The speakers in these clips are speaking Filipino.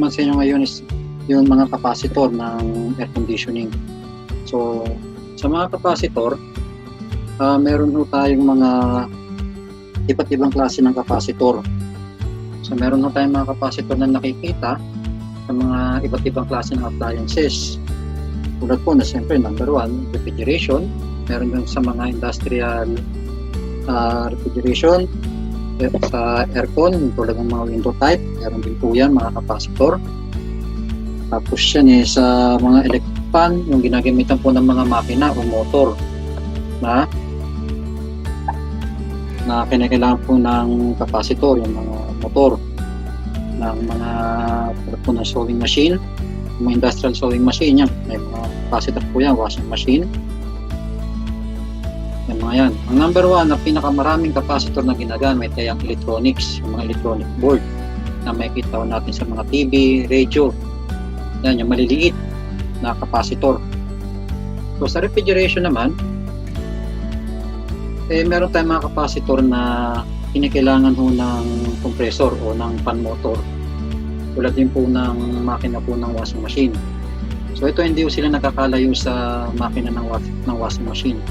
naman sa inyo ngayon is yung mga capacitor ng air conditioning. So, sa mga capacitor, meron ho tayong mga iba't ibang klase ng capacitor. So, meron ho tayong mga capacitor na nakikita sa mga iba't ibang klase ng appliances. Tulad po na siyempre, number 1, refrigeration. Meron yung sa mga industrial refrigeration. Sa aircon, tulad ng mga window type, meron din po yan, mga capacitor. Tapos yan sa mga electric fan, yung ginagamitan po ng mga makina o motor na kinakailangan po ng capacitor, yung mga motor ng mga po ng sewing machine, yung mga industrial sewing machine yan, may mga capacitor po yan, washing machine. Yung mga yan. Ang number 1 na pinakamaraming capacitor na ginagamit ay ang electronics, yung mga electronic board na makikita natin sa mga TV, radio. Yan, yung maliliit na capacitor. So sa refrigeration naman, meron tayong mga capacitor na kinakailangan ho ng compressor o ng fan motor. Tulad din po ng makina po ng washing machine. So ito hindi po sila nakakalayo sa makina ng washing machine.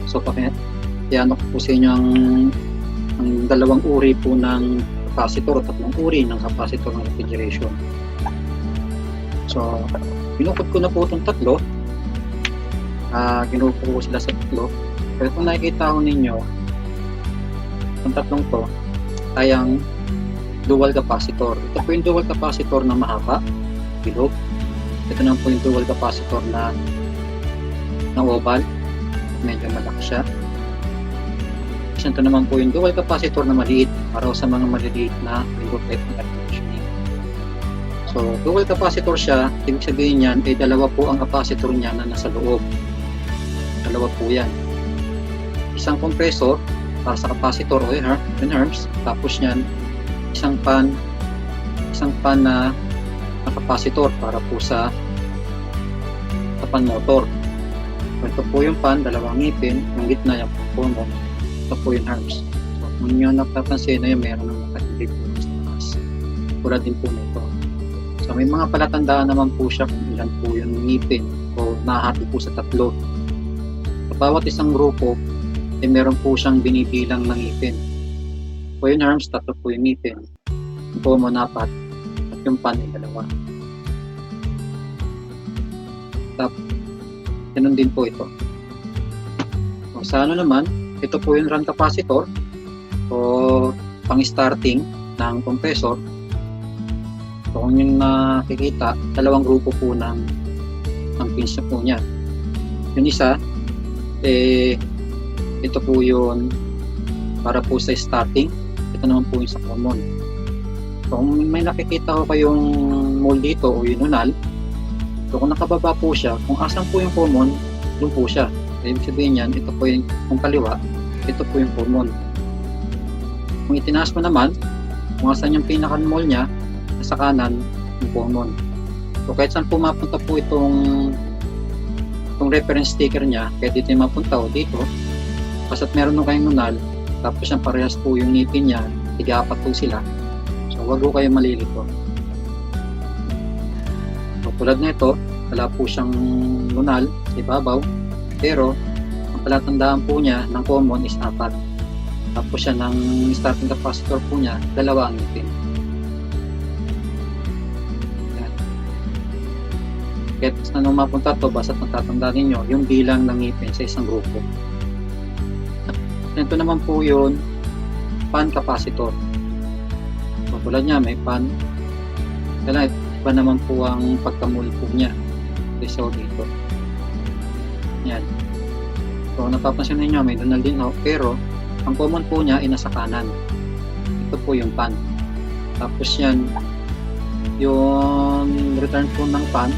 So pakiyano ko po sa inyo ang dalawang uri po ng capacitor o tatlong uri ng capacitor ng refrigeration. So binukod ko na po itong tatlo. Ginupo ko sila sa tatlo. Pero kung nakikita ko ninyo, ang tatlong to ay ang dual capacitor. Ito po yung dual capacitor na mahaba, bilog. Ito naman po yung dual capacitor na oval, medyo malaki siya. Ito naman po yung dual capacitor na maliit para sa mga maliliit na window type ng air conditioning. So, dual capacitor siya, ibig sabihin yan, dalawa po ang capacitor niya na nasa loob. Dalawa po yan. Isang compressor para sa capacitor o enherms, tapos yan, isang pan na capacitor para po sa pan motor. Ito po yung pan, dalawang ngipin, yung gitna yung puno, ito po yung arms. So, kung nyo napapansin na yun, meron ng nakahilip po sa taas. Tulad din po nito. So, may mga palatandaan naman po siya kung ilan po yung ngipin o nahati po sa tatlo. Sa bawat isang grupo, meron po siyang binibilang ng ngipin. Po yung arms, tatlo po yung ngipin. Yung common, 4, at yung pan ay 2. Tapos, ganun din po ito. So, sa ano naman, ito po yung run capacitor o pang-starting ng compressor. So, kung yung nakikita, dalawang grupo po ng pins na po niya. Yung isa, ito po yung para po sa starting. Ito naman po yung sa common. So, kung may nakikita ko kayong mold dito o yung nunal, so kung nakababa po siya, kung asan po yung common, doon po siya. Ibig sabihin yan, ito po yung kung kaliwa, ito po yung common. Kung itinaas mo naman, kung asan yung pinaka-mall niya, nasa kanan, yung common. So kahit saan po mapunta po itong reference sticker niya, kahit dito yung mapunta o dito, basta't meron nung kayong nunal, tapos yung parehas po yung ngipin niya, 3-4 po sila. So wag po kayo malilito. So, tulad na ito, wala po siyang nunal sa ibabaw, pero ang palatandaan po niya ng common is 4. Tapos siya ng starting capacitor po niya, 2 ang ngipin. Kahit na nung mapunta to, basta natatandaan ninyo yung bilang ng ngipin sa isang grupo. Ito naman po yun, pan capacitor. So, tulad niya, may pan. Kaya iba naman po ang pagkamul po niya. So, dito. Yan. So, napapansin ninyo, may nunal din, pero ang common po niya ay nasa kanan. Ito po yung pan. Tapos yan, yung return po ng pan,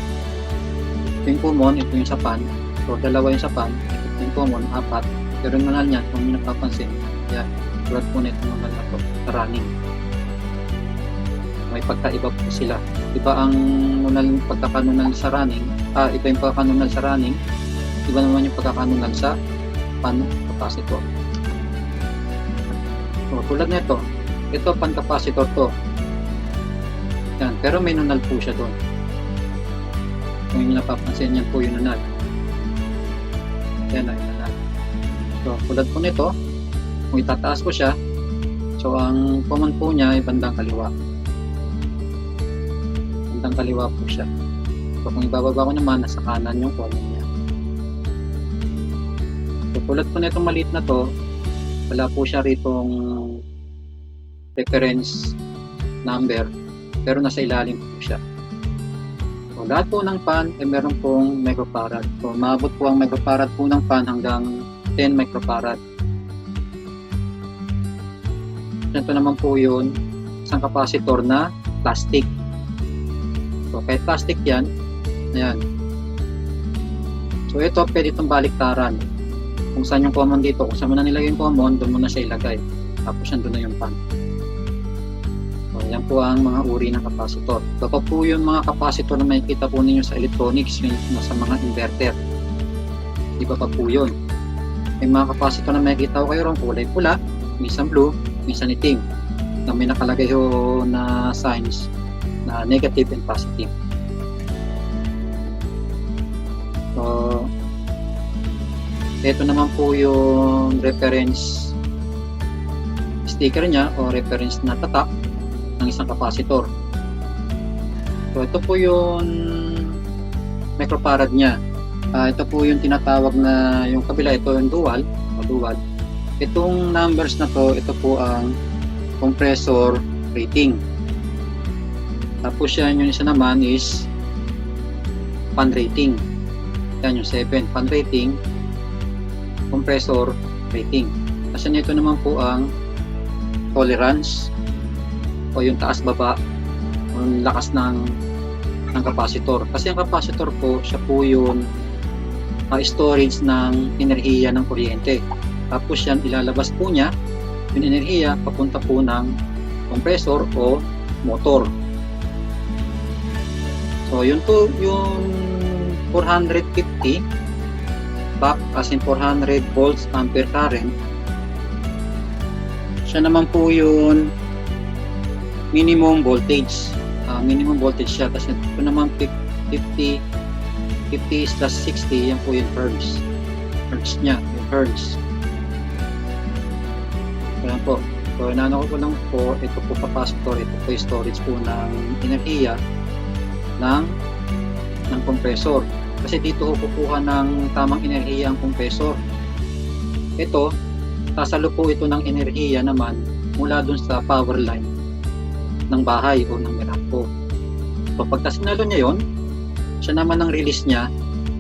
ito yung common, ito yung sa pan. So, 2 yung sa pan, ito yung common, 4. Pero yung nunal niya, kung yung napapansin, yan, tulad po na itong nunal na ito, running. May pagkaiba po sila. Iba ang nunal, pagkakanunal sa running, iba yung pagkakanunal sa running, iba naman yung pagkakanunal sa pan capacitor. So, tulad nito, ito pan capacitor to. Yan, pero may nunal po siya doon. Kung yung napapansin, yan po yung nunal. Yan ang nunal. So, tulad po nito, kung itataas ko siya, so ang common po niya ay bandang kaliwa. Bandang kaliwa po siya. So, kung ibababa ko naman, nasa kanan yung common niya. So, tulad po nitong maliit na to, wala po siya ritong reference number, pero nasa ilalim po siya. So, lahat po ng fan ay meron pong microfarad. So, maabot po ang microfarad po ng fan hanggang 10 microfarad. Ito naman po yun, isang capacitor na plastic. So, kahit plastic yan, ayan. So, ito pwede itong baliktaran. Kung saan yung common dito, kung saan mo na nilagay yung common, doon mo na siya ilagay. Tapos yan, doon na yung fan. So, yan po ang mga uri ng capacitor. Ito pa po yung mga capacitor na makikita po ninyo sa electronics, yung nasa mga inverter. Iba pa po yun. May mga capacitor na makikita ko kayo ron, kulay pula, minsan blue, minsan itim, na may nakalagay ho na signs na negative and positive. So, ito naman po yung reference sticker niya o reference na tatak ng isang capacitor. So, ito po yung microfarad niya. Ito po yung tinatawag na yung kabila, ito yung dual. Itong numbers na to, ito po ang compressor rating. Tapos yan, yung isa naman is fan rating. Yan yung 7, fan rating, compressor rating. Kasi nito naman po ang tolerance o yung taas-baba, yung lakas ng capacitor. Kasi ang capacitor po, siya po yung storage ng enerhiya ng kuryente. Tapos yan, ilalabas po niya yung enerhiya papunta po ng compressor o motor. So yun po yung 450 back as in 400 volts ampere current. Siya naman po yung minimum voltage. Minimum voltage siya kasi ito naman 50 / 60, yan po yung hertz niya, yung hertz. Ayan po. So, inano ko lang po, ito po capacitor, ito po yung storage po ng enerhiya ng compressor. Kasi dito ko kukuha ng tamang enerhiya ang compressor. Ito, sasalo po ito ng enerhiya naman mula dun sa power line ng bahay o ng Meralco. So, pagka sinalo niya yon, siya naman ang release niya.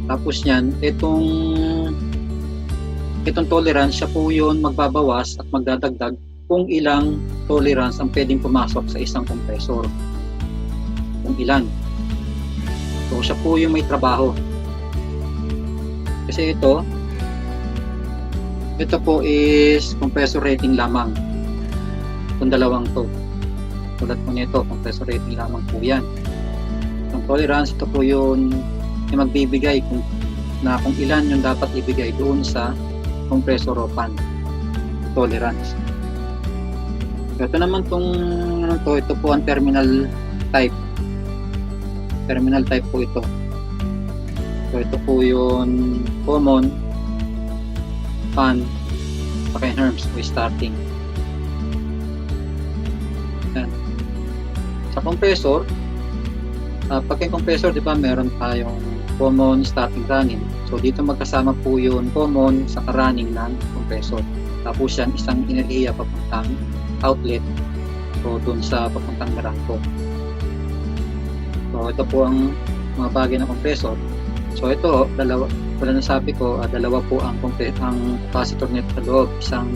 Tapos yan, itong tolerance, siya po yun magbabawas at magdadagdag kung ilang tolerance ang pwedeng pumasok sa isang compressor. Kung ilan. So, siya po yung may trabaho. Kasi ito po is compressor rating lamang. Itong dalawang to. Tulad po nito, compressor rating lamang po yan. Ang tolerance, ito po yung magbibigay kung ilan yung dapat ibigay doon sa compressor o fan tolerance. Ito naman ito po ang terminal type. Terminal type po ito. So ito po yung common, fan, saka herms o starting. Yan. Sa compressor, pagka compressor, di ba, meron tayong common, starting, running. So dito magkasama po yung common sa running ng compressor. Tapos yan, isang enerhiya papuntang outlet o dun sa papuntang Meralco. So ito po ang mga bagay ng compressor. So ito, dalawa po ang capacitor nito sa loob, isang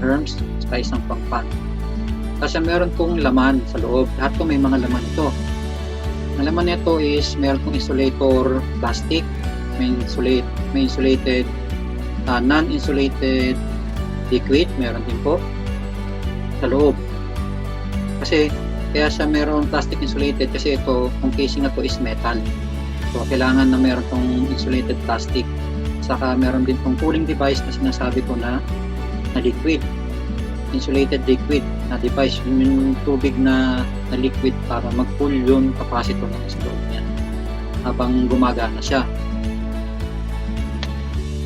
herms at isang pang-fan. Kasi meron pong laman sa loob. Lahat po may mga laman ito. Ang laman nito is meron pong insulator plastic, may insulated, non-insulated liquid, meron din po sa loob. Kasi kaya siya meron plastic insulated kasi ito, ang casing na to is metal. So kailangan na meron tong insulated plastic. Saka meron din tong cooling device na sinasabi ko na liquid. insulated liquid na device, yung tubig na liquid para mag-pull yung capacitor ng sa loob niya habang gumagana siya.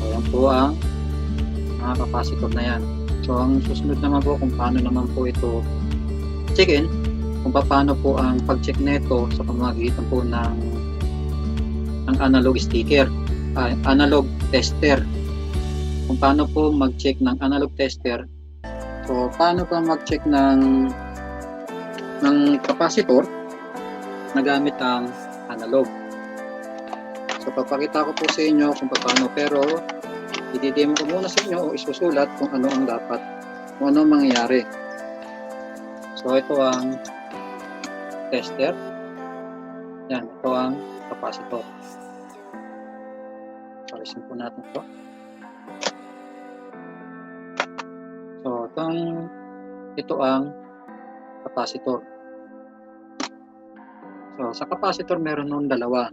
So yan po ang mga capacitor na yan. So ang susunod naman po kung paano naman po ito check-in, kung paano po ang pag-check nito sa pamamagitan po ng analog sticker, analog tester. Kung paano po mag-check ng analog tester. So paano pa mag-check ng capacitor na gamit ang analog. So papakita ko po sa inyo kung paano, pero i-demo ko muna sa inyo o isusulat kung ano ang dapat, kung ano ang mangyayari. So ito ang tester. Yan, ito ang capacitor. Palisin po natin ito. So ito ang capacitor. So sa capacitor meron nun dalawa.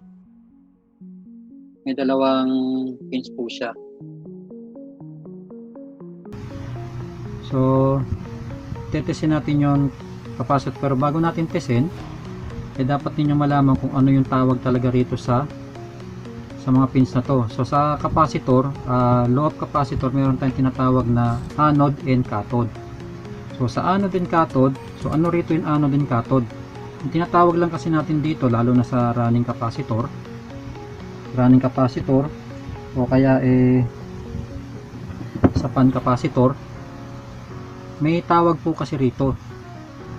May dalawang pins po siya. So tetesin natin yung capacitor, pero bago natin tesin dapat ninyo malaman kung ano yung tawag talaga rito sa mga pins na to. So sa capacitor, low of capacitor, meron tayong tinatawag na anode and cathode. So sa anode and cathode, so ano rito yung anode and cathode? Yung tinatawag lang kasi natin dito, lalo na sa running capacitor o kaya sa pan capacitor, may tawag po kasi rito.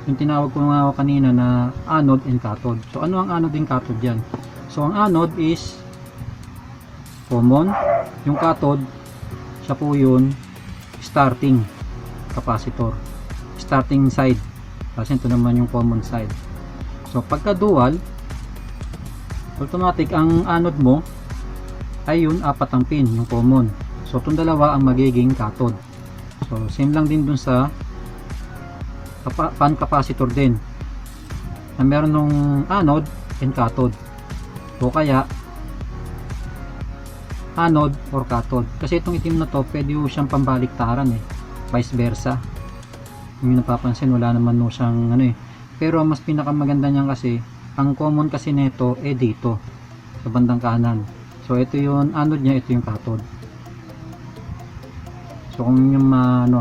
Yung tinawag ko nga kanina na anode and cathode. So ano ang anode and cathode yan? So ang anode is common, yung cathode siya po yun starting capacitor, starting side, kasi ito naman yung common side. So pagka dual, automatic ang anode mo ay yun, apat ang pin, yung common. So itong dalawa ang magiging cathode. So same lang din dun sa pan capacitor din, na meron nung anode and cathode, o kaya anode or cathode. Kasi itong itim na to, pwede yung siyang pambaliktaran vice versa. Yung napapansin, wala naman no siyang pero mas pinakamaganda niyan kasi ang common kasi nito dito sa bandang kanan. So ito yung anode niya, ito yung cathode. So kung yung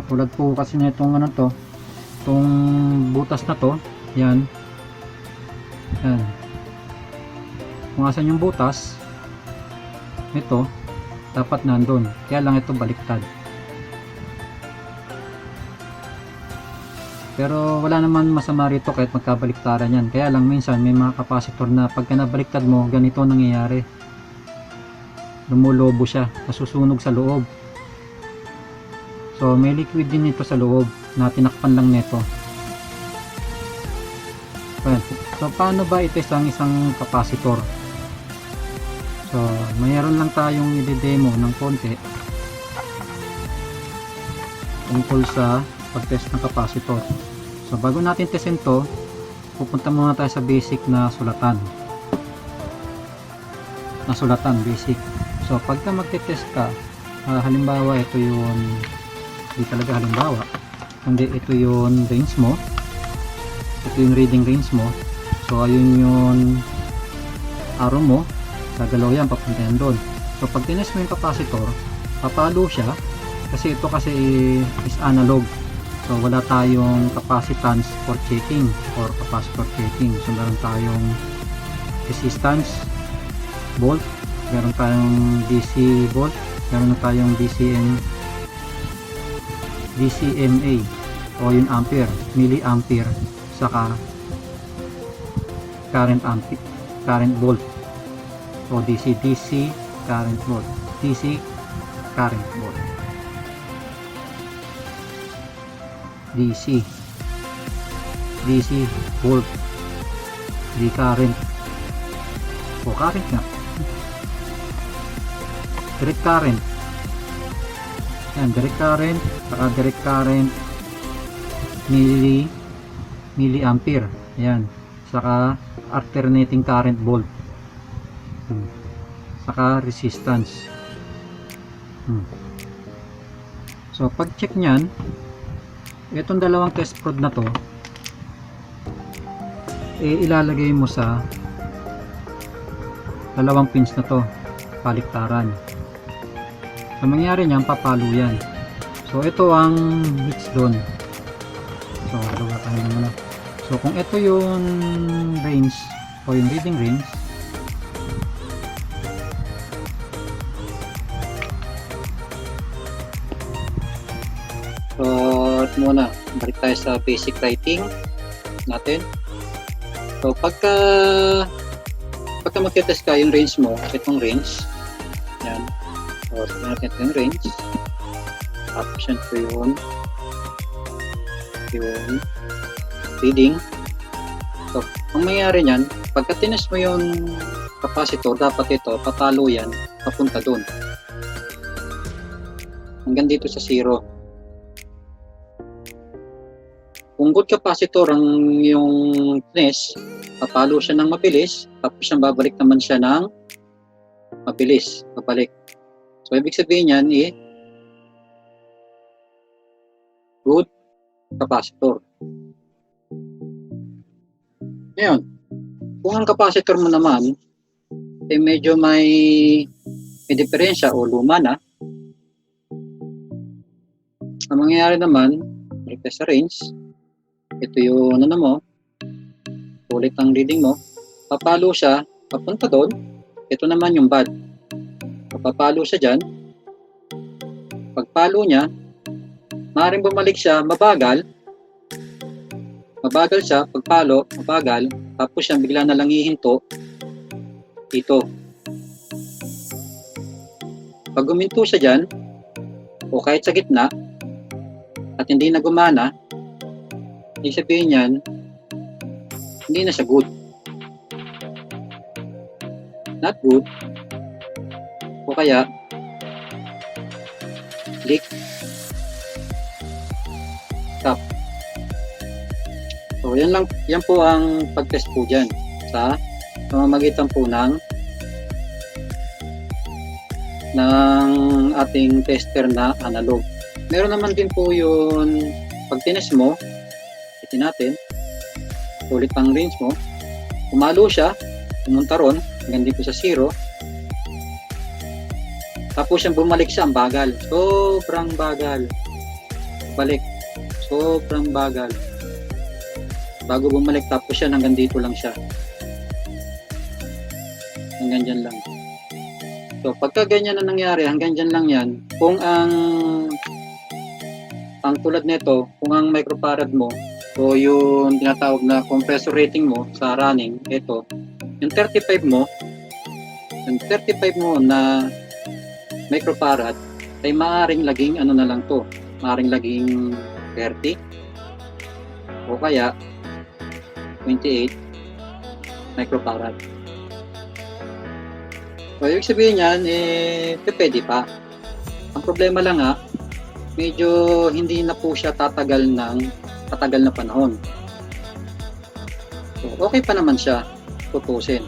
tulad po kasi nitong to, itong butas na to, yan kung asan yung butas ito, dapat nandun, kaya lang ito baliktad. Pero wala naman masama rito kahit magkabaliktaran yan, kaya lang minsan may mga capacitor na pagka nabaliktad mo, ganito nangyayari, lumulobo siya, nasusunog sa loob. So may liquid din ito sa loob na tinakpan lang nito. So paano ba i-test ang isang capacitor? So mayroon lang tayong i-demo ng konti tungkol sa pag-test ng capacitor. So bago natin testin to, pupunta muna tayo sa basic na sulatan. Basic. So pagka magte-test ka, halimbawa ito yung, hindi talaga halimbawa, kundi ito yung range mo, ito yung reading range mo. So ayun yung arrow mo, gagalaw yan, papunta yan doon. So pag tinest mo yung capacitor, papalo siya, kasi ito kasi is analog. So wala tayong capacitance for checking or capacitor checking. So meron tayong resistance volt, meron tayong DC volt, meron na tayong DCMA o yung ampere, milliampere, saka current volt o DC current volt, DC current volt, DC volt, di current o current nga, direct current yan, direct current, saka direct current milliampere yan, saka alternating current volt, saka resistance. So pag check nyan, Itong dalawang test prod na to, ilalagay mo sa dalawang pins na to, paliktaran. So mangyari niyan, papalo yan. So ito ang mix doon. So dalawa tayo muna. So kung ito yung range o yung reading range, so ito muna, balik tayo sa basic writing natin. So pagka magte-test ka yung range mo, itong range yan, so sabihin natin ito yung range, tapos yan po yung reading. So ang mangyayari nyan, pagka tinest mo yung capacitor, dapat ito papalo yan papunta dun hanggang dito sa 0. Kung good capacitor ang yung tinest, papalo siya ng mabilis, tapos siyang babalik naman siya ng mabilis, babalik. So ibig sabihin yan good capacitor. Ngayon, kung ang capacitor mo naman medyo may diferensya o luma na, ang mangyayari naman, balik sa range, ito yung ano mo, ulit ang reading mo, papalo siya papunta doon, ito naman yung bad, papalo siya dyan, pagpalo niya, maaaring bumalik siya mabagal siya, pagpalo, mabagal, tapos siya bigla na lang hihinto dito. Pag guminto siya dyan, o kahit sa gitna, at hindi na gumana, ibig sabihin yan, hindi na siya good. Not good. O kaya, leak. Stop. So, yan po ang pag-test po dyan sa pamamagitan po ng ating tester na analog. Meron naman din po yung pag tinest mo, itin natin, ulit ang range mo, pumalo siya, pumunta ron, hanggang dito sa 0, tapos siyang bumalik siya, ang bagal, sobrang bagal, balik, sobrang bagal, bago bumalik, tapos siya hanggang dito lang siya, hanggang dyan lang. So pagka ganyan na nangyari, hanggang dyan lang yan, kung ang tulad nito, kung ang microfarad mo o yung tinatawag na compressor rating mo sa running, ito, yung 35 mo na microfarad ay maaaring laging ano na lang to, maaaring laging 30 o kaya 28 microfarad. So ibig sabihin yan, pwede pa. Ang problema lang medyo hindi na po siya tatagal na panahon. So, okay pa naman siya, tutusin.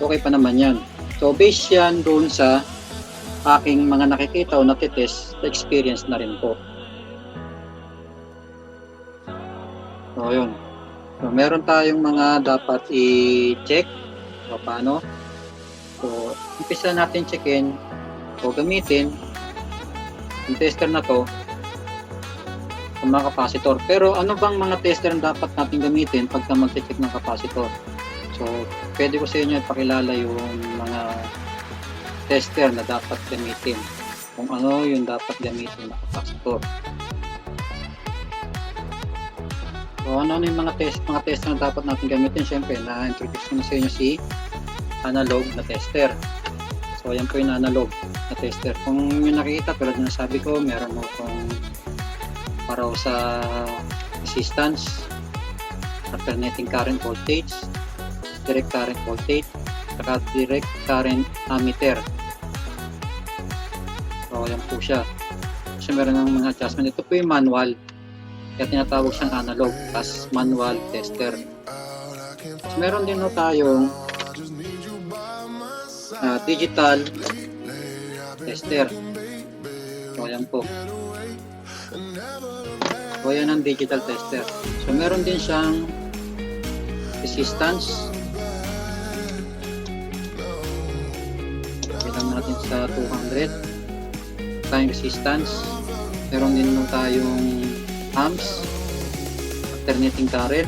Okay pa naman yan. So, based yan doon sa aking mga nakikita o natitest, experience na rin po. So, yun. So, meron tayong mga dapat i-check. So, paano? So, umpisa natin checkin o gamitin yung tester na to sa mga capacitor. Pero ano bang mga tester na dapat natin gamitin pagka mag-check ng capacitor? So, pwede ko sa inyo ipakilala yung mga tester na dapat gamitin. Kung ano yung dapat gamitin na capacitor. So, ano yung mga tester na dapat natin gamitin? Siyempre, na-introduce ko na sa inyo si analog na tester. So, ayan po yung analog na tester. Kung yung nakikita, tulad na sabi ko, meron mo itong paraw sa resistance, alternating current voltage, direct current voltage, saka direct current ammeter. So, ayan po siya. Kasi meron ng mga adjustment. Ito po yung manual. Kaya tinatawag siyang analog as manual tester. So, meron din tayong digital tester. So, ayan po. So, yan ang digital tester. So, meron din siyang resistance. Bilang natin sa 200. Tayong resistance. Meron din mo tayong amps, alternating current,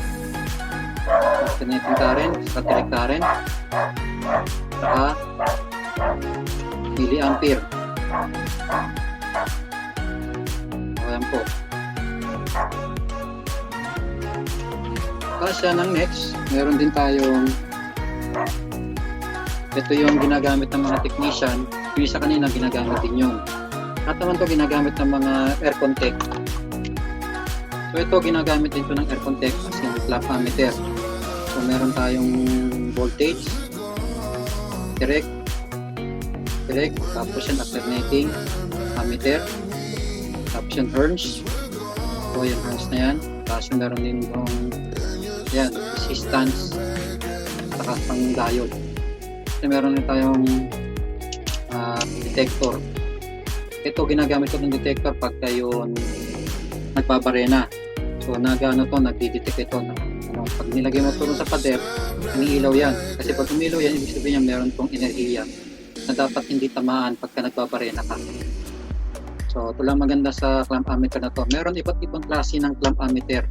static current, saka milliampere. Ayan po. Kasya ng next, meron din tayong, ito yung ginagamit ng mga technician, yung isa kanina ginagamit din yun. At naman ito ginagamit ng mga aircon tech. So ito ginagamit din ito ng aircon tech as in clamp ammeter. So meron tayong voltage, direct, tapos yan alternating ammeter, tapos yan Hertz. So yung Hertz na yan. Tapos yung meron din yung yan, resistance, saka pang diode. So meron din tayong detector. Ito ginagamit ko ng detector pagka yun nagbabarena. So nagdi-detect ito na pag nilagay mo ito sa pader, iniilaw yan. Kasi pag umilaw yan, ibig sabihin niya meron pong enerhiya na dapat hindi tamaan pagka nagbabarena ka. So ito lang maganda sa clamp ammeter na to. Meron iba't ibang klase ng clamp ammeter.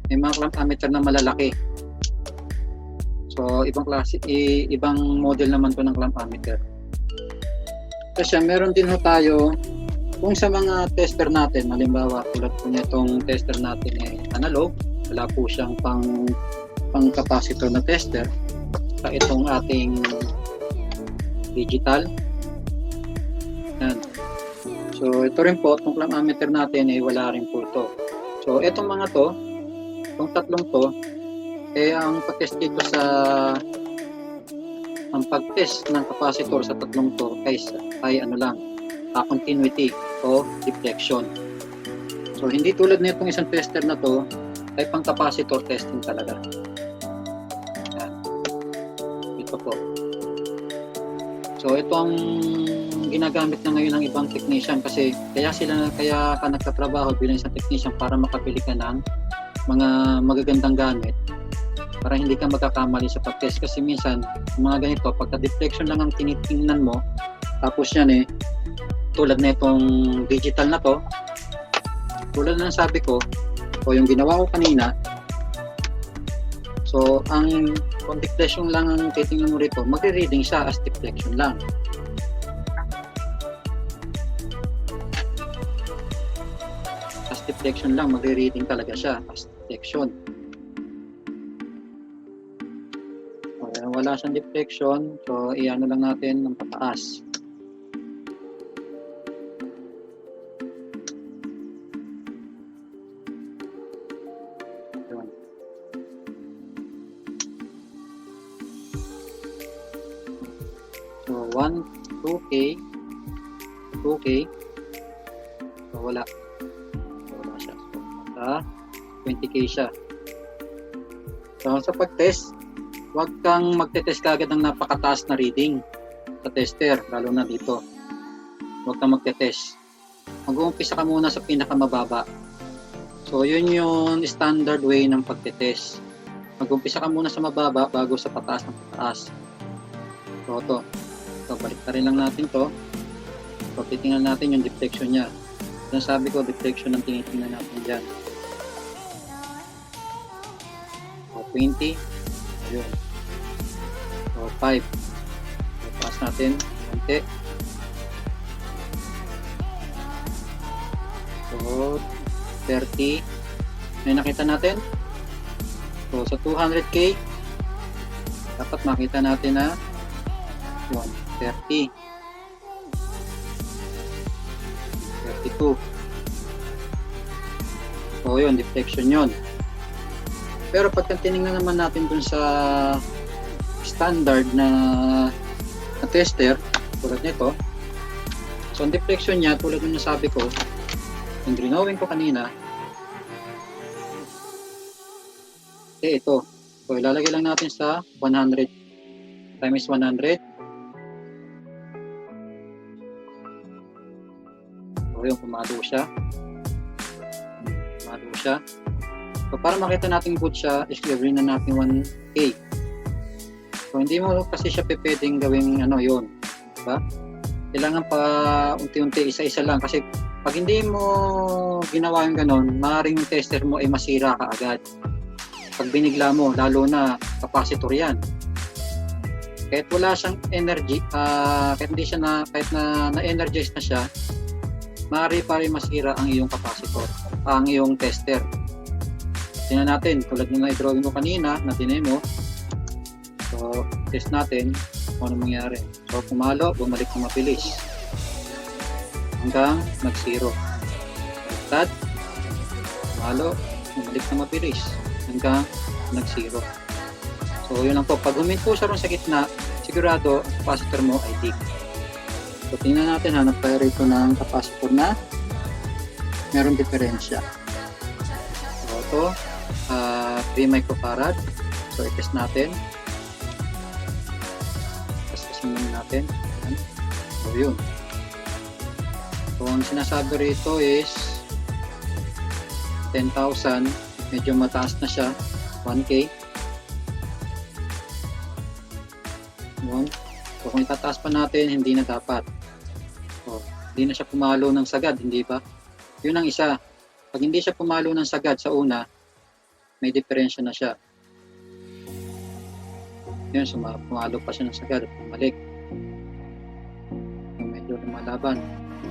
May mga clamp ammeter na malalaki. So ibang klase, ibang model naman to ng clamp ammeter. Kasi meron din ho tayo kung sa mga tester natin, halimbawa tulad po nitong tester natin ay analog, wala po siyang pang capacitor na tester. Sa itong ating digital. Yan. So ito rin po, itong clamp ammeter natin ay wala rin po ito. So itong mga to, itong tatlong to, ang pag-test dito sa ang pag-test ng capacitor sa tatlong to ay ano lang, continuity o deflection. So hindi tulad nitong isang tester na to ay pang capacitor testing talaga. Yan. Ito po. So ito ang ginagamit na ngayon ng ibang technician kasi kaya ka nagtatrabaho bilang isang technician para makabili ka ng mga magagandang gamit para hindi ka magkakamali sa pag-test. Kasi minsan mga ganito, pagka deflection lang ang tinitingnan mo, tapos yan tulad na itong digital na to, tulad na sabi ko o yung ginawa ko kanina, so ang kung deflection lang ang titingnan mo rito, magre-reading siya as deflection lang. As deflection lang, magre-reading talaga siya as deflection. Wala siyang deflection, so iano lang natin ng pataas. So 2K, so wala siya. So 20K siya. So sa pag-test, huwag kang magte-test kagad ng napakataas na reading sa tester, lalo na dito. Huwag kang magte-test. Mag-uumpisa ka muna sa pinakamababa. So, yun yung standard way ng pagte-test. Mag-uumpisa ka muna sa mababa bago sa pataas ng pataas. So, ito. So, balik na rin lang natin to. So, titingnan natin yung deflection niya. Yung sabi ko, deflection ang tinitingnan natin dyan. So, 20. Ayun. So, 5. So, taas natin. Konti. So, 30. May nakita natin. So, sa 200K, dapat makita natin na 30. 32. So, yun. Deflection yun. Pero pagka tinignan naman natin dun sa standard na tester, tulad nito, so ang deflection niya, tulad ng nasabi ko, yung drawing ko kanina, ito. So ilalagay lang natin sa 100 times 100. So yun, pumalo siya. So para makita natin good siya, i-clear na natin 1K. So hindi mo kasi siya pwedeng gawing yun, diba? Kailangan pa unti-unti, isa-isa lang, kasi pag hindi mo ginawa yung ganon, maaaring yung tester mo ay masira ka agad. Pag binigla mo, lalo na capacitor yan. Kahit wala siyang energy, kahit na-energize na siya, maaari pa rin masira ang iyong capacitor, ang iyong tester. Tingnan natin, tulad ng i-drawing ko kanina na tinemo. So, test natin kung ano mangyari. So, pumalo, bumalik na mabilis. Hanggang nag-zero. Baliktad, pumalo, bumalik na mabilis. Hanggang nag-zero. So, yun lang po. Pag huminto siya ron sa gitna, sigurado ang capacitor mo ay dig. So, tingnan natin, hanap tayo rito ng capacitor na meron diferensya. So, ito, 3 microfarad. So, i-test natin. Testin natin. So, yun. So, ang sinasabi rito is 10,000. Medyo mataas na siya. 1K. Yun. So, kung itataas pa natin, hindi na dapat. So, hindi na siya pumalo ng sagad, hindi ba? Yun ang isa. Pag hindi siya pumalo ng sagad sa una, may diferensya na siya. Yun, pumalo pa siya ng sagad at bumalik. Medyo lumalaban.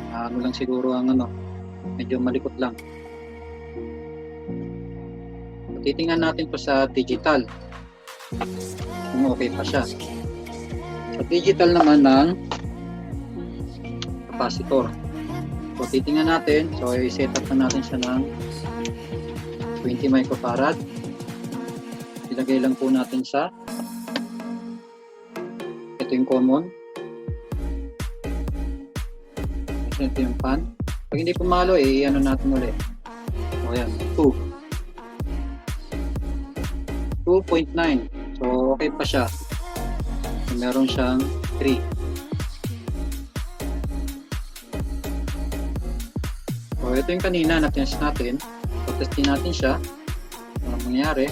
Lang siguro ang medyo malikot lang. So, titingnan natin po sa digital. Kung okay pa siya. Sa digital naman ng capacitor. So, titingnan natin. So, i-set up na natin siya ng 20 microfarad. Ilagay lang po natin sa ito yung common. Ito yung pan. Pag hindi pumalo, natin ulit. O yan, 2.9. So, okay pa siya. So, meron siyang 3. So, ito yung kanina na test natin. So, testin natin siya. Ano mangyari?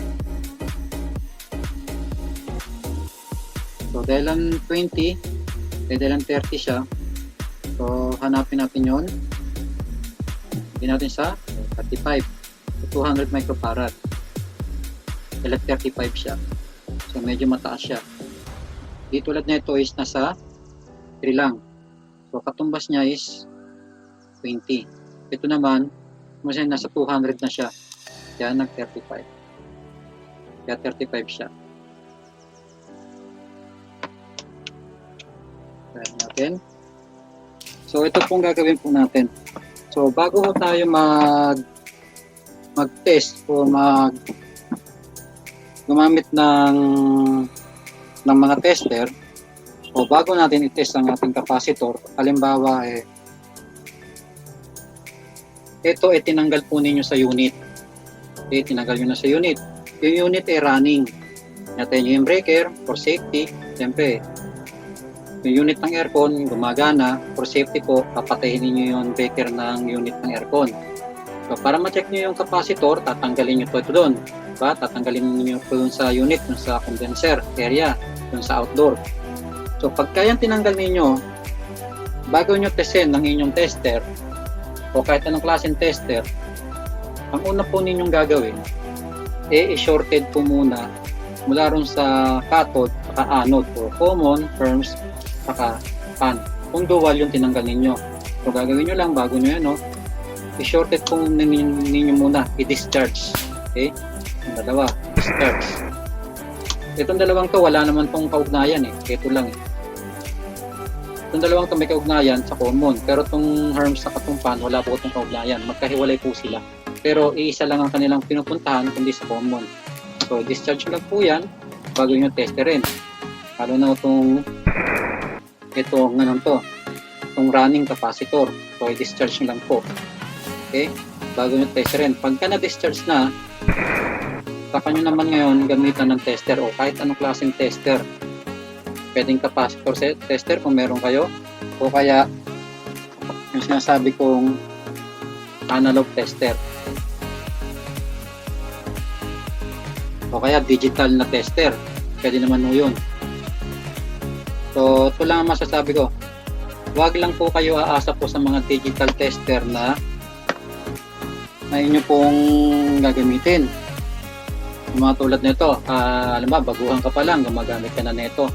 So, dahil lang 20, dahil lang 30 siya. So, hanapin natin yon. Hindi natin sa 35. So, 200 microfarad. Dahil 35 siya. So, medyo mataas siya. Di tulad na ito is nasa 3 lang. So, katumbas niya is 20. Ito naman, nasa 200 na siya. Kaya nag-35. Kaya 35 siya. Try natin. So, ito pong gagawin po natin. So, bago tayo mag-test o gumamit ng mga tester, o bago natin i-test ang ating capacitor, halimbawa ito tinanggal po ninyo sa unit. Tinanggal nyo na sa unit. Yung unit running. Natin nyo yung breaker for safety. Siyempre, yung unit ng aircon gumagana. For safety po, papatayin niyo yung breaker ng unit ng aircon. So, para ma-check nyo yung capacitor, tatanggalin nyo po ito doon. Diba? Tatanggalin nyo po dun sa unit, dun sa condenser area, dun sa outdoor. So, pagka yan tinanggal ninyo, bago nyo testin ng inyong tester, o kahit anong klaseng tester, ang una po ninyong gagawin, i-shorted po muna mula ron sa cathode, saka anode, o common, terms, saka pan. Kung dual yung tinanggal ninyo. So, gagawin nyo lang, bago nyo yan, i-shorted po ninyo muna, i-discharge. Okay? Yung dalawa, discharge. Itong dalawang to, wala naman tong kaugnayan ito lang Itong dalawang to may kaugnayan sa common, pero itong harms sa katumpan, wala po itong kaugnayan. Magkahiwalay po sila. Pero iisa lang ang kanilang pinupuntahan, kundi sa common. So, discharge lang po yan bago nyo testerin. Lalo na itong itong running capacitor. So, i-discharge lang po. Okay? Bago nyo testerin. Pagka na-discharge na, saka nyo naman ngayon gamitan ng tester o kahit anong klaseng tester. Pwedeng capacitor tester kung meron kayo, o kaya yung sinasabi kong analog tester. O kaya digital na tester. Pwede naman po yun. So, ito lang ang masasabi ko. Huwag lang po kayo aasa po sa mga digital tester na inyo pong gagamitin. Mga tulad nito, alam ba, baguhan ka pa lang, gumagamit ka na nito.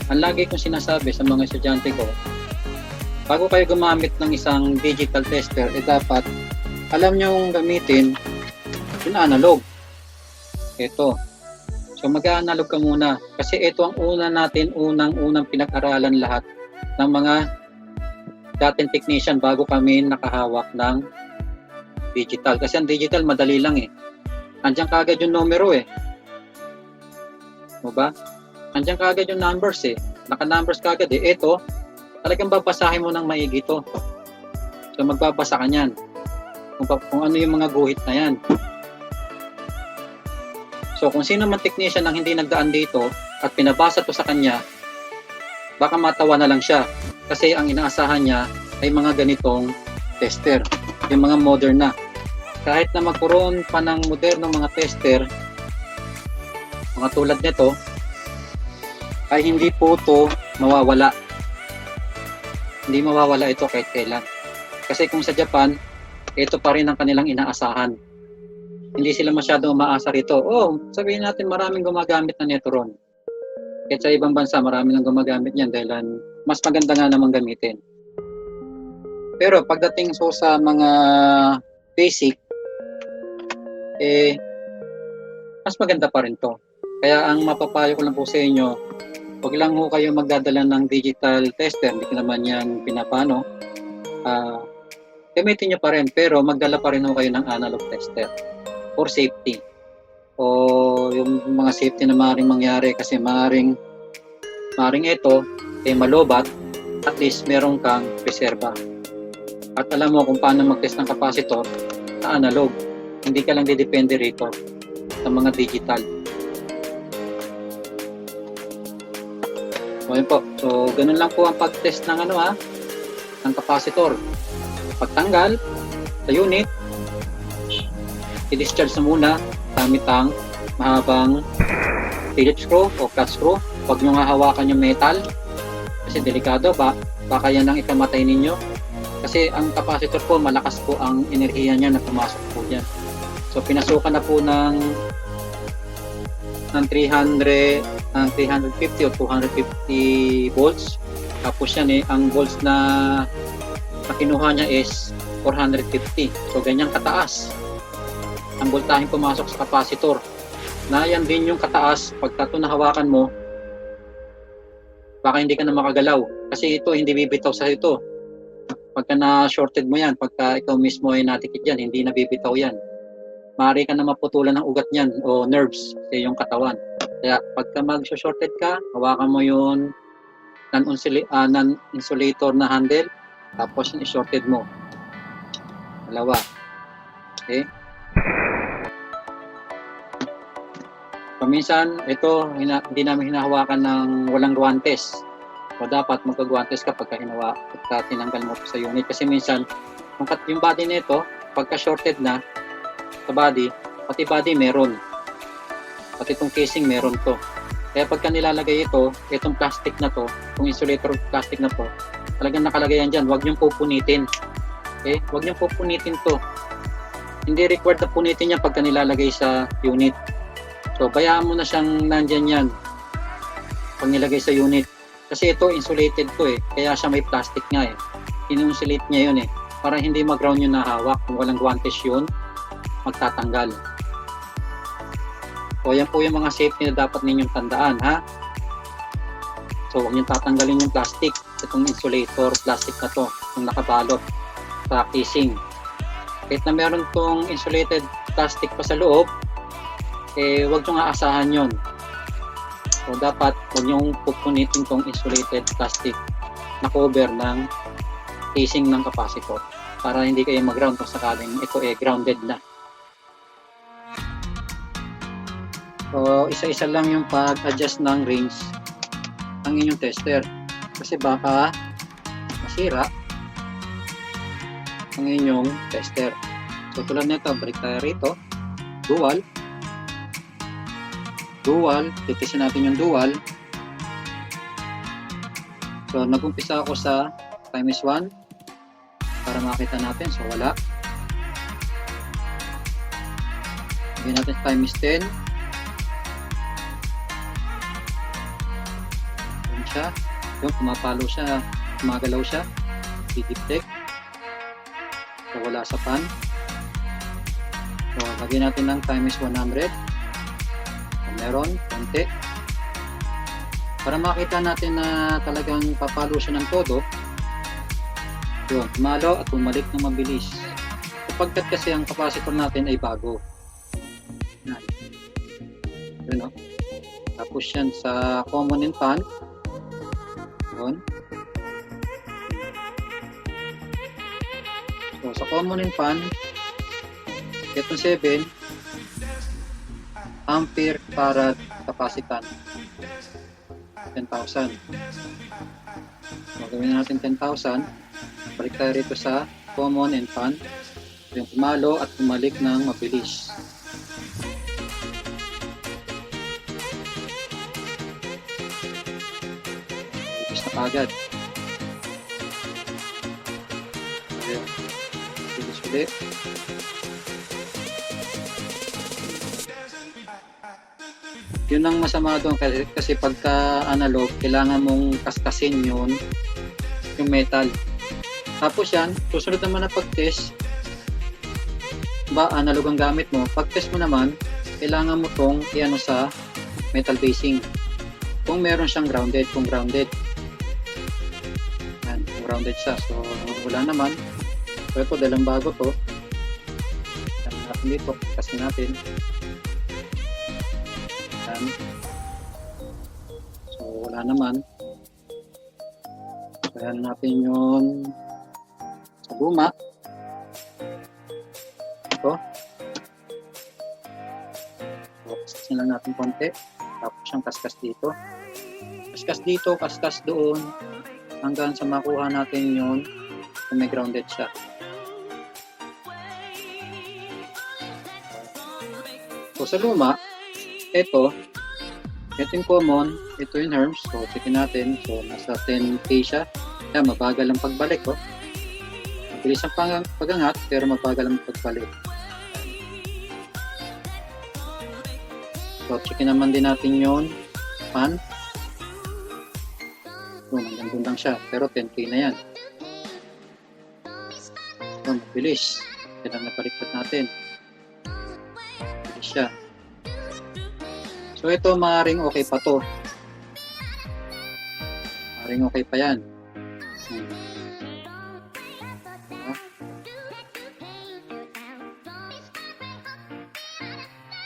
Ang lagi kong sinasabi sa mga estudyante ko, bago kayo gumamit ng isang digital tester, dapat alam nyo yung gamitin yung analog. Ito. So mag-analog ka muna kasi ito ang unang pinag-aralan lahat ng mga dating technician bago kami nakahawak ng digital. Kasi ang digital madali lang eh. Andiyan kaagad yung numero eh. Diba? Andiyan kaagad yung numbers eh. Naka-numbers kaagad eh. Ito, talagang babasahin mo ng maigi to. So magbabasa ka niyan. Kung ano yung mga guhit na yan. So kung sino man technician ang hindi nagdaan dito at pinabasa to sa kanya, baka matawa na lang siya. Kasi ang inaasahan niya ay mga ganitong tester. Yung mga modern na. Kahit na magkaroon pa ng modernong mga tester, mga tulad nito, ay hindi po ito mawawala. Hindi mawawala ito kahit kailan. Kasi kung sa Japan, ito pa rin ang kanilang inaasahan. Hindi sila masyadong umaasa rito. Oh, sabihin natin maraming gumagamit na nito ron. Kahit sa ibang bansa, marami nang gumagamit niyan dahil mas maganda nga namang gamitin. Pero pagdating sa mga basic, mas maganda pa rin to. Kaya ang mapapayo ko lang po sa inyo, huwag lang ho kayo magdadala ng digital tester, hindi ko naman yan pinapano. Gamitin nyo pa rin, pero magdala pa rin ho kayo ng analog tester for safety. O yung mga safety na maaaring mangyari kasi maaaring ito malobat, at least meron kang reserva. At alam mo kung paano mag-test ng capacitor sa analog. Hindi ka lang didepende rito sa mga digital. So, yun po. So, ganun lang po ang pag-test ng ng capacitor. Pagtanggal sa unit, i-discharge na muna gamit ang mahabang Phillips screw o flat screw. Huwag nyo hahawakan yung metal kasi delikado ba? Baka yan ang ikamatay ninyo. Kasi ang capacitor po, malakas po ang enerhiya niya na pumasok po dyan. So, pinasukan na po ng 350 o 250 volts. Tapos yan ang volts na kinuha niya is 450. So, ganyan kataas ang voltahe pumasok sa capacitor. Na yan din yung kataas pagka ito nahawakan mo, baka hindi ka na makagalaw. Kasi ito, hindi bibitaw sa ito. Pagka na-shorted mo yan, pagka ikaw mismo ay natikit yan, hindi na bibitaw yan. Maaari ka na maputulan ng ugat niyan o nerves sa iyong katawan. Kaya pagka mag-shorted ka, hawakan mo yung non-insulator na handle, tapos yung shorted mo. Dalawa. Okay? Paminsan, ito, hindi namin hinahawakan ng walang guwantes. O dapat magkagwantes ka pagka tinanggal mo sa unit. Kasi minsan, yung body nito, pagka shorted na sa body, pati body meron. Pati itong casing meron to. Kaya pagka nilalagay itong plastic na to, itong insulator plastic na to, talagang nakalagay yan dyan. Huwag niyong pupunitin. Okay? Huwag niyong pupunitin to. Hindi required na punitin yan pagka nilalagay sa unit. So, bayaan mo na siyang nandyan yan pag nilagay sa unit. Kasi ito, insulated to kaya siya may plastic nga In-insulate niya yun para hindi mag-ground yung nahawak. Kung walang guantes yun, magtatanggal. So, yan po yung mga safety na dapat ninyong tandaan, ha? So, huwag niyong tatanggalin yung plastic. Itong insulator, plastic na to, yung nakabalot sa casing. Kahit na meron tong insulated plastic pa sa loob, huwag niyong aasahan yun. So, dapat huwag niyong pupunitin tong insulated plastic na cover ng casing ng capacitor para hindi kayo mag-ground kung sakaling ito grounded na. So, isa-isa lang yung pag-adjust ng range ng inyong tester kasi baka masira ang inyong tester. So tulad nito, balik tayo rito, dual, titisin natin yung dual. So nag-umpisa ako sa times 1 para makita natin, so wala. Lagyan natin times 10. Yun siya. Yun, pumapalo siya, gumagalaw siya. Didiptek. So wala sa pan. So lagyan natin ng times 100. So meron, konti. Para makita natin na talagang papalo siya ng todo. Yun, pumalo at bumalik ng mabilis. Sapagkat kasi ang capacitor natin ay bago. Yan. Yun, no? Tapos yan sa common and pan. Yun. So sa common and pan, itong 7 ampere farad kapasitan. 10,000. So, gawin natin 10,000. Balik tayo rito sa common and pan. Yung pumalo at bumalik ng mabilis. Ibig na kagad. Ayan. Bilis ulit. Yun ang masama doon kasi pagka analog, kailangan mong kaskasin yun, yung metal. Tapos yan, susunod naman na pag-test, ba analog ang gamit mo, pag-test mo naman, kailangan mo tong iano sa metal basing. Kung meron siyang grounded, kung grounded. Yan, kung grounded siya. So, wala naman. So, ito, dalang bago to. Yan natin dito, kasi natin. So wala naman. Kaya natin yun sa luma. Ito. So kaskasin lang natin konti. Tapos siyang kaskas dito. Kaskas dito, kaskas doon. Hanggang sa makuha natin yun kung may grounded siya. So sa luma, ito yung common, ito yung herms. So, checkin natin. So, nasa 10K siya. Kaya, mabagal ang pagbalik. Oh. Mabilis ang pagangat, pero mabagal ang pagbalik. So, checkin naman din natin yung pan. So, hanggang lang siya. Pero 10K na yan. So, mabilis. Yan ang napaliktad natin. Mabilis siya. So ito maaaring okay pa to. Maaaring okay pa yan.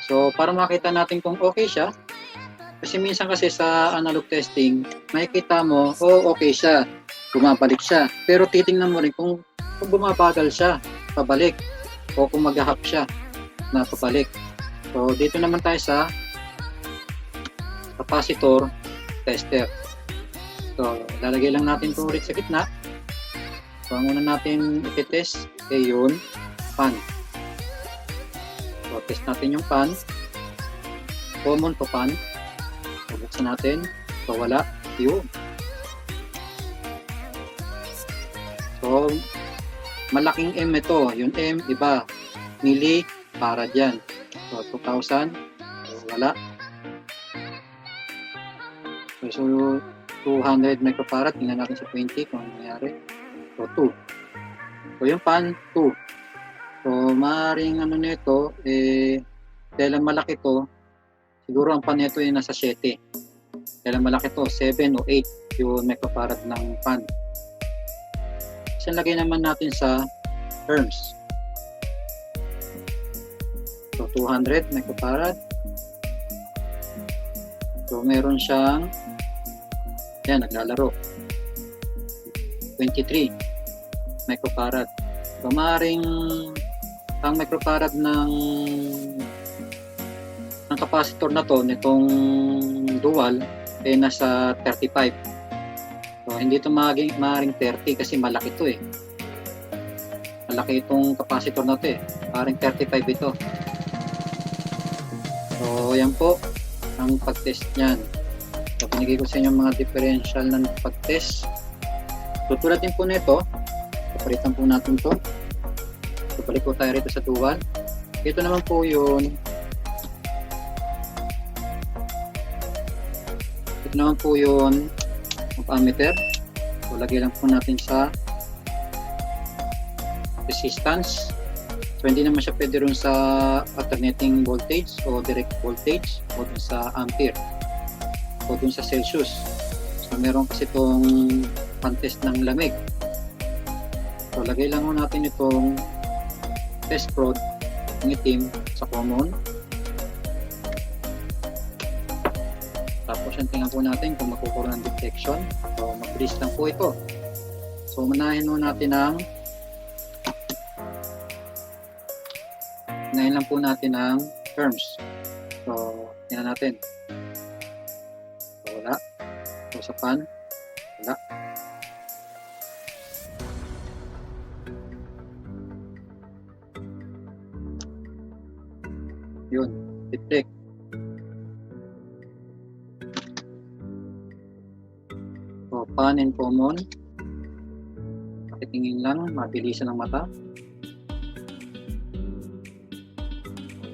So para makita natin kung okay siya, kasi minsan kasi sa analog testing, makikita mo, okay siya, bumabalik siya. Pero titingnan mo rin kung bumabagal siya, pabalik, o kung mag-hap siya, na pabalik. So dito naman tayo sa capacitor tester. So, lalagay lang natin ito ulit sa gitna. So, ang una natin i-test ay yun, pan. So, test natin yung pan. Common to pan. So, buksan natin. So, wala. Yun. So, malaking M ito. Yung M, iba. Milli, farad yan. So, 2,000. So, wala. So, 200 microfarad, tingnan natin sa 20 kung ano nangyari. So, 2. So, yung pan, 2. So, maaaring ano nito, dahil malaki to, siguro ang pan nito ay nasa 7. Dahil malaki to, 7 o 8 yung microfarad ng pan. So, lagay naman natin sa herms. So, 200 microfarad. So, meron siyang yan, naglalaro. 23 microfarad. So, maaaring ang microfarad ng capacitor na to, nitong dual, ay nasa 35. So, hindi ito maaaring 30 kasi malaki to eh. malaki itong capacitor na to eh. Parang 35 ito. So, yan po ang pag-test niyan. So, binigay ko sa inyo mga differential ng pag-test. So, tulad din po nito, papalitan po natin to. So, balik po tayo rito sa dual. Ito naman po yun. Ito naman po yun ammeter. So, lagay lang po natin sa resistance. So, hindi naman siya pwede rin sa alternating voltage o direct voltage o dun sa ampere o dun sa Celsius. So, meron kasi itong pan-test ng lamig. So, lagay lang natin itong test rod ng itim sa common. Tapos, yung tingnan po natin kung magkukuroon ng detection. So, mabilis lang po ito. So, manahin mo natin ang ngayon lang po natin ang terms. So, tingnan natin. So, wala. So, sa pan, wala. Yun, detect. So, pan and common. Pakitingin lang, mabilisan ng mata.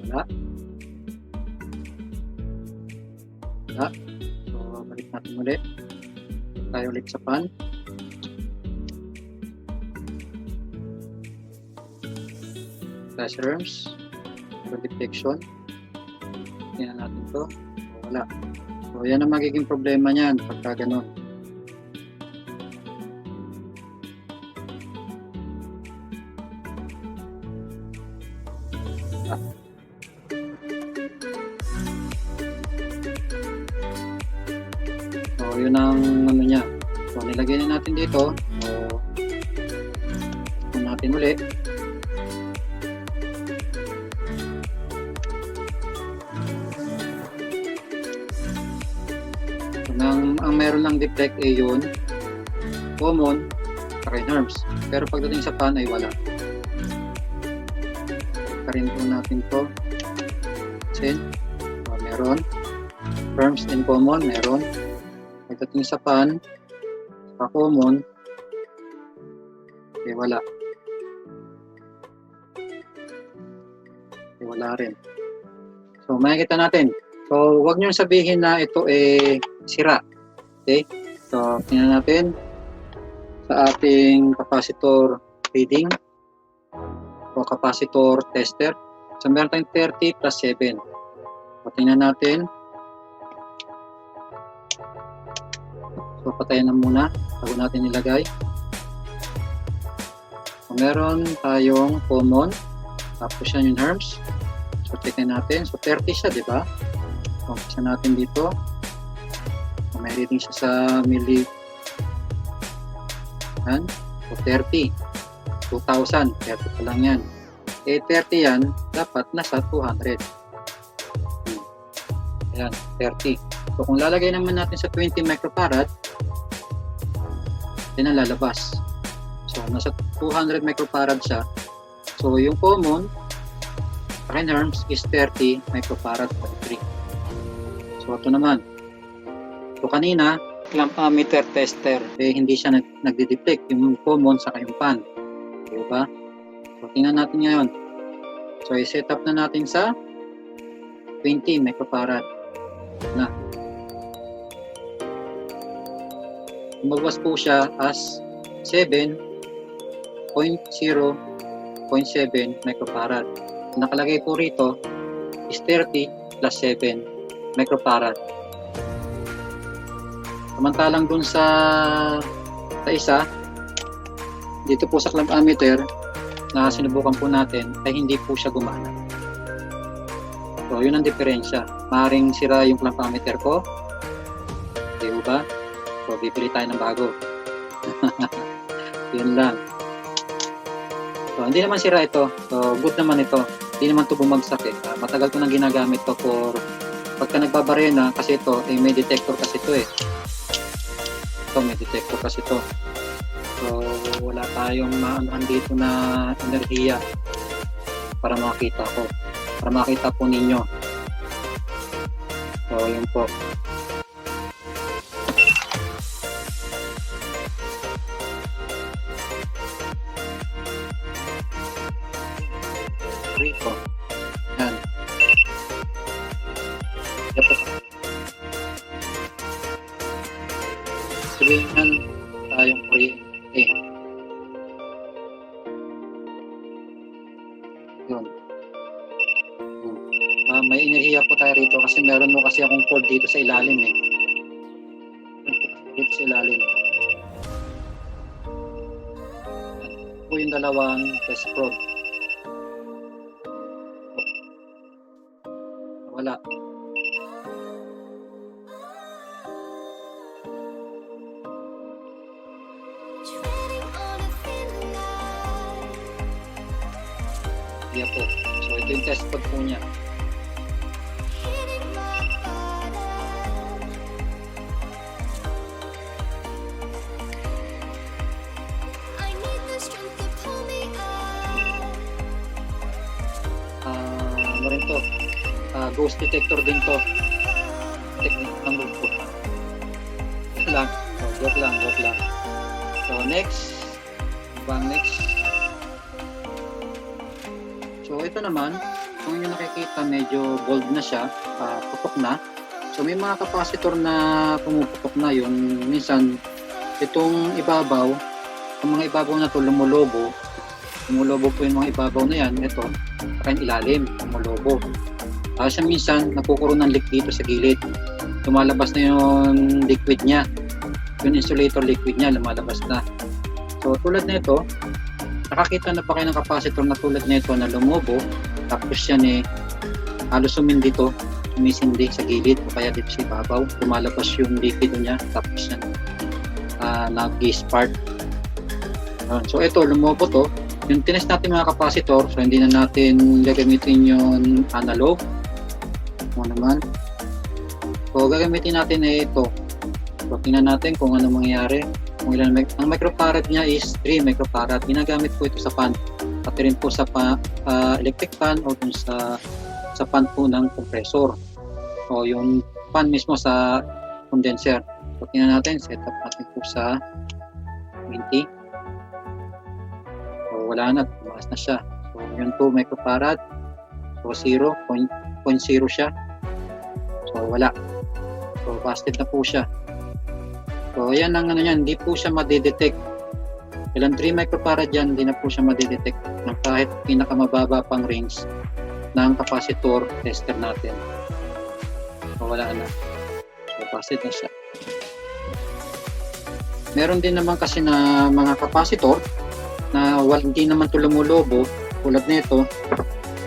Wala. Wala. So, balik natin ulit. Tayo ulit sa pan. Flash terms. So, detection. Tingnan natin to. So, wala. So, yan ang magiging problema niyan pagka ganun. So, yun ang ano niya. So, nilagay na natin dito. So, ito natin ulit. So, ang meron lang defect ay yun, common, saka norms. Pero pagdating sa pan ay wala. Karin po natin to. So, meron. Terms in common, meron. Pagdating sa pan, sa common, eh wala. Eh wala rin. So, makikita natin. So, huwag nyo sabihin na ito eh sira. Okay? So, tingnan natin sa ating capacitor reading o capacitor tester. So, meron tayong 30 plus 7. So, tingnan natin. So, patayin na muna bago natin ilagay. So, meron tayong common. Tapos yan yung herms. So, tingnan natin. So, 30 siya, di ba? So, umpisa natin dito. So, may reading siya sa milli. Yan. So, 30. 2,000. 30 pa lang yan. Eh, 30 yan, dapat nasa 200. Ayan, 30. So, kung lalagay naman natin sa 20 microfarad, yan ang lalabas. So, nasa 200 microfarad siya. So, yung common, akin herms is 30 microfarad per 3. So, ito naman. So, kanina, clamp ammeter tester, eh, hindi siya nagde-detect yung common sa yung pan. Diba? So, tingnan natin ngayon. So, i-set up na natin sa 20 microfarad na. Lumabas po siya as 7.0.7 microfarad. Nakalagay po rito is 30 plus 7 microfarad. Samantalang dun sa isa, dito po sa clamp ammeter na sinubukan po natin ay hindi po siya gumana. So, yun ang diferensya. Maaaring sira yung clamp ammeter ko. Di ba? So, bibili tayo ng bago. Yun lang. So, hindi naman sira ito. So, good naman ito. Hindi naman ito bumagsak eh. Matagal ko nang ginagamit to for pagka nagbabarena kasi ito, eh, may detector kasi ito eh. Ito, may detector kasi ito. So, wala tayong maanohan dito na enerhiya para makita ko. Para makita po ninyo. So, yun po. Rito. Yan. Ito. Sabihin yan tayong kuryente. Yun. May enerhiya po tayo rito kasi meron mo kasi akong cord dito sa ilalim eh. Dito sa ilalim. Yan po yung dalawang test probe. Wala. Yan po. So ito yung test pod po niya. Ano rin to? Ghost detector din to. Technique ng grupo. Joke lang. So next. Bang next. So ito naman, kung yung nakikita medyo bold na siya, putok na. So may mga capacitor na pumuputok na, yung minsan itong ibabaw, ang mga ibabaw na to lumulobo po yung mga ibabaw na yan, ito, saka yung ilalim, lumulobo. Siya minsan napukuro ng leak dito sa gilid. Lumalabas na yung liquid niya, yung insulator liquid niya lumalabas na. So tulad nito, nakakita na pa kayo ng capacitor na tulad nito na lumubo, tapos yan halos sumisindi sa gilid o kaya dito sa ibabaw, lumalabas yung liquid niya, tapos yan nag-spark. So ito, lumubo to. Yung tinest natin mga capacitor, so hindi na natin gagamitin yung analog. Naman. So gagamitin natin ito. So tingnan natin kung ano mangyayari. Kung ilan ang microfarad niya is 3 microfarad. Ginagamit po ito sa fan. Pati rin po sa electric fan o dun sa fan po ng compressor. O yung fan mismo sa condenser. So tingnan natin, set up natin po sa 20. So wala na, tumaas na siya. So yung 2 microfarad. So 0.0 siya. So wala. So busted na po siya. So ayan ang ano yan, hindi po siya madidetect. Ilang 3 microfarad yan, hindi na po siya madidetect ng kahit pinakamababa pang range ng capacitor tester natin. So wala na. So busted na siya. Meron din naman kasi na mga capacitor na hindi naman ito lumulobo tulad nito.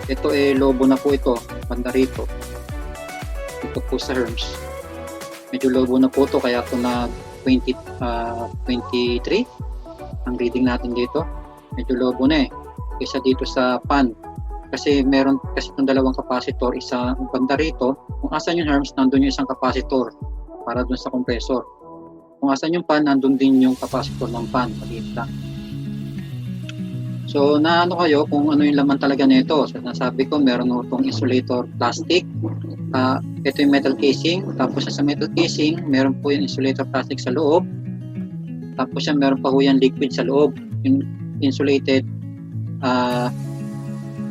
Ito lobo na po ito, banda rito. Ito po sa Herms. Medyo lobo na po ito kaya ito na 23 ang reading natin dito. Medyo lobo na kaysa dito sa pan. Kasi meron kasi itong dalawang capacitor, isa banda rito. Kung asan yung Herms, nandun yung isang capacitor para dun sa compressor. Kung asan yung pan, nandun din yung capacitor ng pan. Maliit lang. So, naano kayo kung ano yung laman talaga nito. So, nasabi ko, meron itong insulator plastic. Ito yung metal casing. Tapos sa metal casing, meron po yung insulator plastic sa loob. Tapos yan, meron pa po yung liquid sa loob. Yung insulated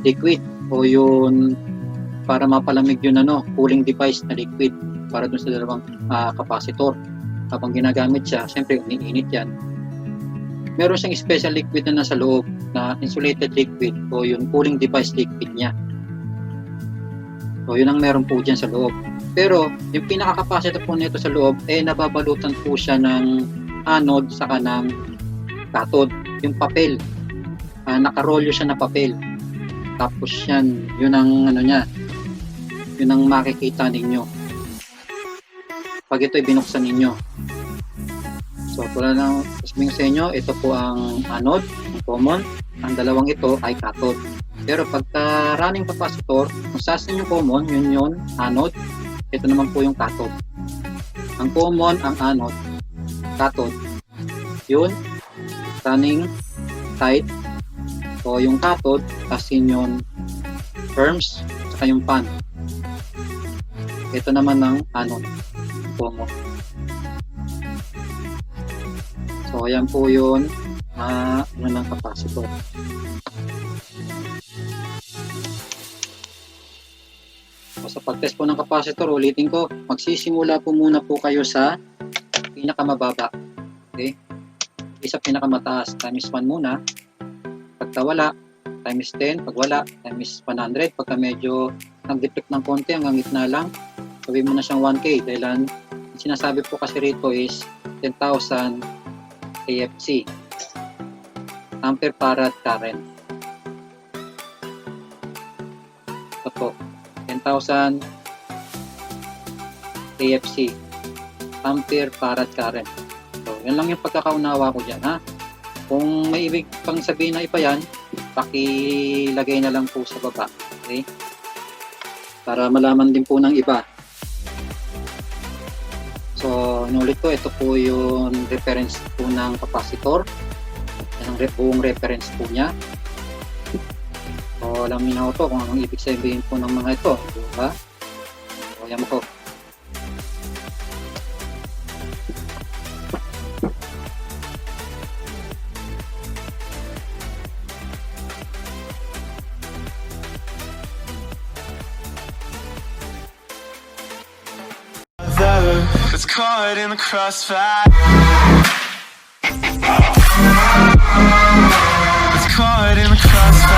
liquid. O yung para mapalamig yung cooling device na liquid para dun sa dalawang capacitor. Habang ginagamit siya, siyempre umiinit yan. Meron siyang special liquid na nasa loob na insulated liquid o yung cooling device liquid niya. So yun ang meron po dyan sa loob. Pero yung pinaka-capacitor po nito sa loob nababalutan po siya ng anode saka ng cathode. Yung papel, nakarolyo siya na papel. Tapos yan, yun ang niya, yun ang makikita ninyo pag ito'y binuksan ninyo. So, tulad ng sabihin sa inyo, ito po ang anode, ang common. Ang dalawang ito ay cathode. Pero pagka running capacitor, kung saan yung common, yun anode. Ito naman po yung cathode. Ang common, ang anode, cathode. Yun, running tight. So yung cathode, asin yung firms, saka yung pan. Ito naman ng anode, pomo. So ayan po yun, ng capacitor. So, sa pag-test po ng capacitor, ulitin ko, magsisimula po muna po kayo sa pinakamababa. Okay? Isa pinakamataas, times 1 muna. Pagka wala, times 10. Pag wala, times 100. Pagka medyo nag-deflect ng konti, hanggang gitna lang, sabihin mo na siyang 1K. Dahil ang sinasabi po kasi rito is 10,000 AFC. Ampere farad current. Ito po. 10,000 AFC, ampere farad current. So, yan lang yung pagkakaunawa ko dyan, ha? Kung may ibig pang sabihin na iba yan, pakilagay na lang po sa baba. Okay? Para malaman din po ng iba. So, inulit ko, ito po yung reference po ng capacitor. Yan ang buong reference po niya. So, alam niyo na ito kung anong ibig sabihin po ng mga ito. Diba? So, ayan po. It's caught in the crossfire. It's caught in the crossfire.